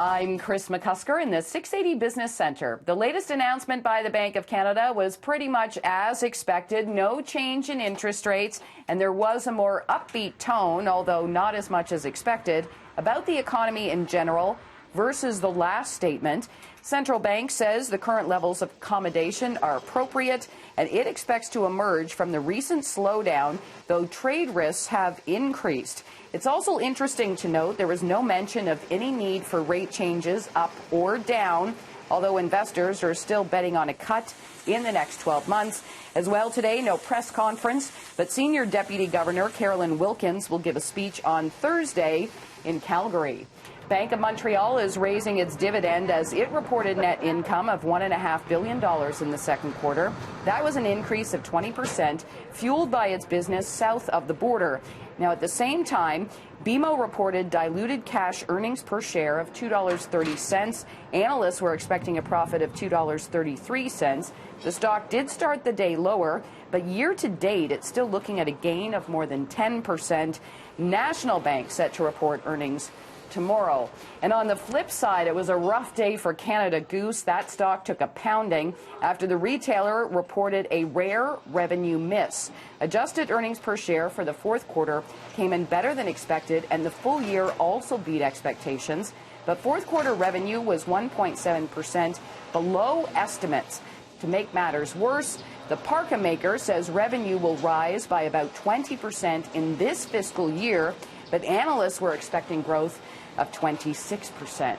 I'm Kris McCusker in the 680 Business Center. The latest announcement by the Bank of Canada was pretty much as expected. No change in interest rates, and there was a more upbeat tone, although not as much as expected, about the economy in general versus the last statement. Central Bank says the current levels of accommodation are appropriate, and it expects to emerge from the recent slowdown, though trade risks have increased. It's also interesting to note there was no mention of any need for rate changes up or down, although investors are still betting on a cut in the next 12 months. As well today, no press conference, but Senior Deputy Governor Carolyn Wilkins will give a speech on Thursday in Calgary. Bank of Montreal is raising its dividend as it reported net income of $1.5 billion in the second quarter. That was an increase of 20%, fueled by its business south of the border. Now, at the same time, BMO reported diluted cash earnings per share of $2.30. Analysts were expecting a profit of $2.33. The stock did start the day lower, but year to date, it's still looking at a gain of more than 10%. National Bank set to report earnings tomorrow. And on the flip side, it was a rough day for Canada Goose. That stock took a pounding after the retailer reported a rare revenue miss. Adjusted earnings per share for the fourth quarter came in better than expected, and the full year also beat expectations. But fourth quarter revenue was 1.7% below estimates. To make matters worse, the parka maker says revenue will rise by about 20% in this fiscal year, but analysts were expecting growth of 26%.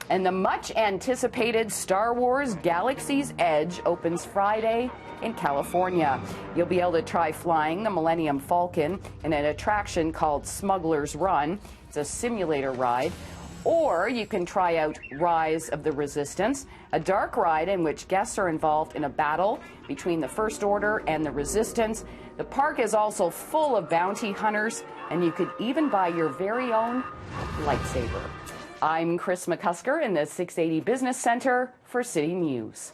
And the much-anticipated Star Wars Galaxy's Edge opens Friday in California. You'll be able to try flying the Millennium Falcon in an attraction called Smuggler's Run. It's a simulator ride. Or you can try out Rise of the Resistance, a dark ride in which guests are involved in a battle between the First Order and the Resistance. The park is also full of bounty hunters, and you could even buy your very own lightsaber. I'm Kris McCusker in the 680 Business Center for City News.